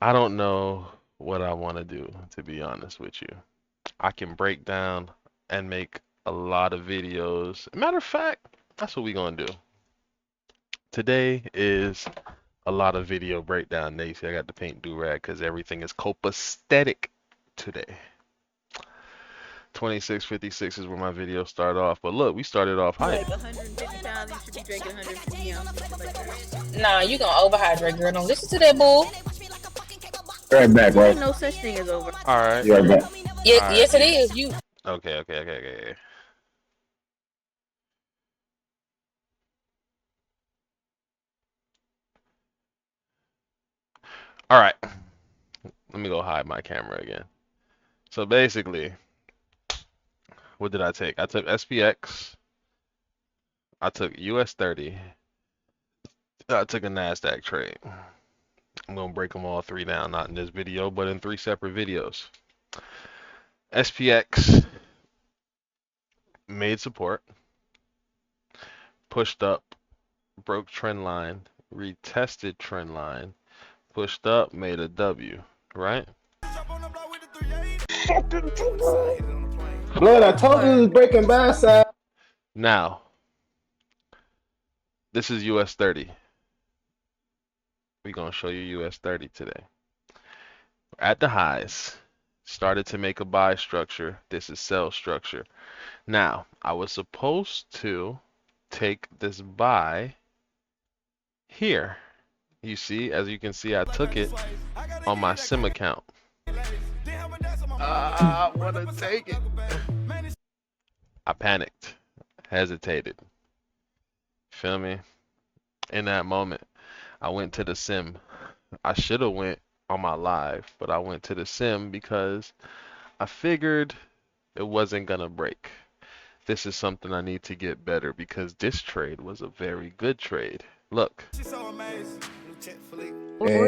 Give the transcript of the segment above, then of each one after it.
I don't know what I want to do, to be honest with you. I can break down and make a lot of videos. Matter of fact, that's what we're gonna do. Today is a lot of video breakdown day. See, I got the paint do-rag because everything is copacetic today. 2656 is where my video started off. But look, we started off You hype. like 150 pounds, you should be drinking 150 ounces, shit like that. Nah, you gonna overhydrate, girl. Don't listen to that bull. Right back, There bro. ain't no such thing as over. All right. You right back. Yeah, All right. yes, it is. You. Okay. All right. Let me go hide my camera again. So basically, what did I take? I took SPX. I took US30. I took a NASDAQ trade. I'm gonna break them all three down, not in this video, but in three separate videos. SPX made support, pushed up, broke trend line, retested trend line, pushed up, made a W, right? Blood, I told you it was breaking by side. Now, this is US30. We're gonna show you US30 today. At the highs, started to make a buy structure. This is sell structure. Now, I was supposed to take this buy here. You see, as you can see, I took it on my sim account. I want to take it. I panicked, hesitated. Feel me? In that moment, I went to the sim. I should have went on my live, but I went to the sim because I figured it wasn't gonna break. This is something I need to get better because this trade was a very good trade. Look. And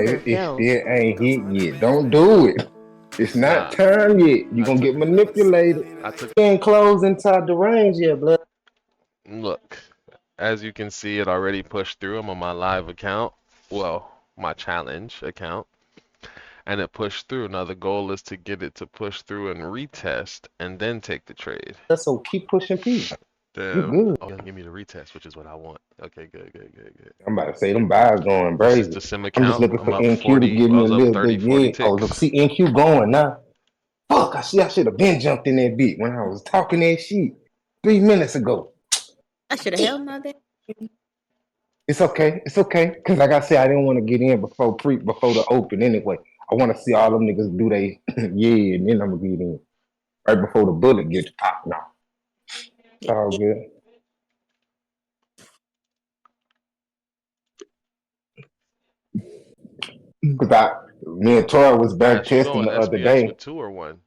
it still ain't hit yet. Don't do it. It's not Nah, time yet. You're I gonna took get manipulated. I took Ain't close inside the range yet, blood. look. As you can see, it already pushed through. I'm on my live account. Well, my challenge account. And it pushed through. Now the goal is to get it to push through and retest and then take the trade. So keep pushing P. You Damn. good. Oh, give me the retest, which is what I want. Okay, good. I'm about to say them buys going This is crazy. the sim I'm just account. looking I'm for up NQ to 40. give I me a was up little 30, bit. 40 Yeah. Oh, look, ticks. see NQ going now. Fuck, I see I should have been jumped in that beat when I was talking that shit 3 minutes ago. I should have held my damn. It's okay. It's okay. Cause like I said, I didn't want to get in before the open anyway. I want to see all them niggas do they yeah, and then I'm gonna get in. Right before the bullet gets popped now. It's all good. Cause me and Tori was back Mass, you testing going the other SPX day. with two or one?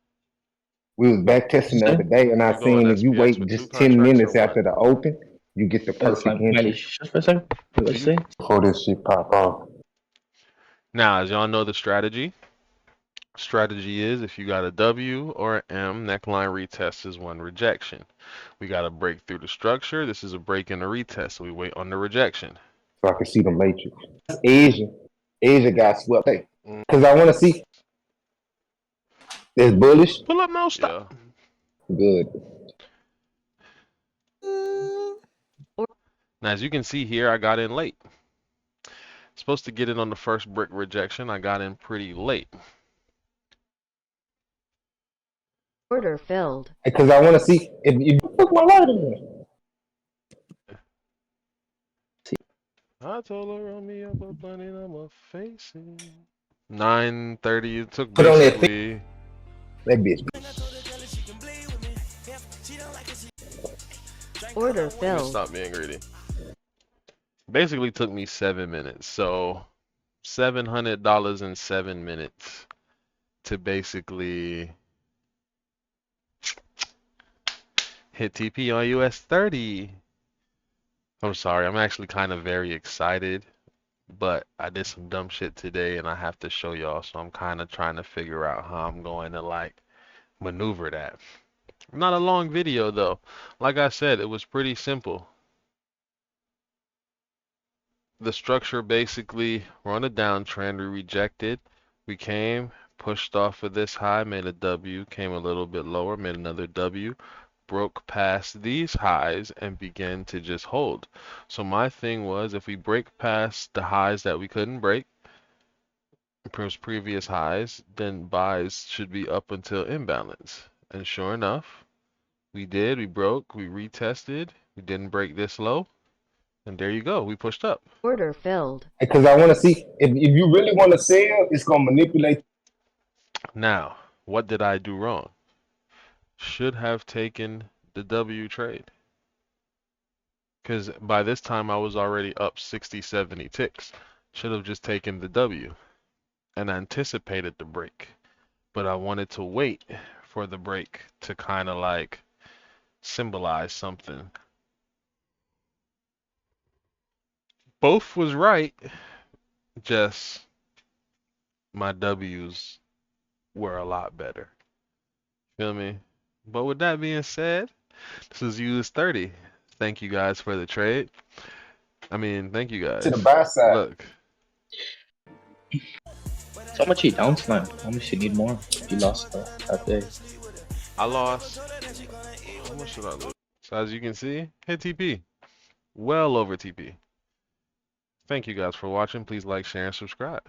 We was back testing the other day, and I You going seen if you SPX wait with two just 10 contracts or minutes one? after the open, you get the perfect entry Just for a second. Do Let's you? see. before this shit pop off. Now, as y'all know the strategy. Strategy is if you got a W or an M, neckline retest is one rejection. We got to break through the structure. This is a break and a retest, so we wait on the rejection. So I can see the matrix. Asia. Asia got swept. Hey, Mm, cause I want to see this bullish. pull up, no stop. Yeah. Good. Now, as you can see here, I got in late. Supposed to get it on the first brick rejection. I got in pretty late. Order filled. Because I want to see if you put my light in there. I told her run me up a bunny, I'ma face it. 9:30. It took Put on that thing. basically. That bitch. Order Let me filled. stop being greedy. Basically took me 7 minutes. So $700 in 7 minutes to basically hit TP on US30. I'm sorry, I'm actually kind of very excited, but I did some dumb shit today and I have to show y'all, so I'm kind of trying to figure out how I'm going to like maneuver that. Not a long video though. Like I said, it was pretty simple. The structure basically, we're on a downtrend, we rejected, We came, pushed off of this high, made a W, came a little bit lower, made another W, broke past these highs and began to just hold. So my thing was if we break past the highs that we couldn't break, previous highs, then buys should be up until imbalance. And sure enough, we did. We broke, we retested, we didn't break this low, and there you go. We pushed up. Order filled. Because I want to see if you really want to sell, it's gonna manipulate. Now, what did I do wrong? Should have taken the W trade. Because by this time I was already up 60, 70 ticks. Should have just taken the W and anticipated the break. But I wanted to wait for the break to kind of like symbolize something. Both was right, just my W's were a lot better. Feel me? But with that being said, this is US30. Thank you guys for the trade. Thank you To the guys. buy side. Look, So how much you down slam? How much you need more? You lost that day. I lost. How much did I lose? So as you can see, hit TP. Well over TP. Thank you guys for watching. Please like, share, and subscribe.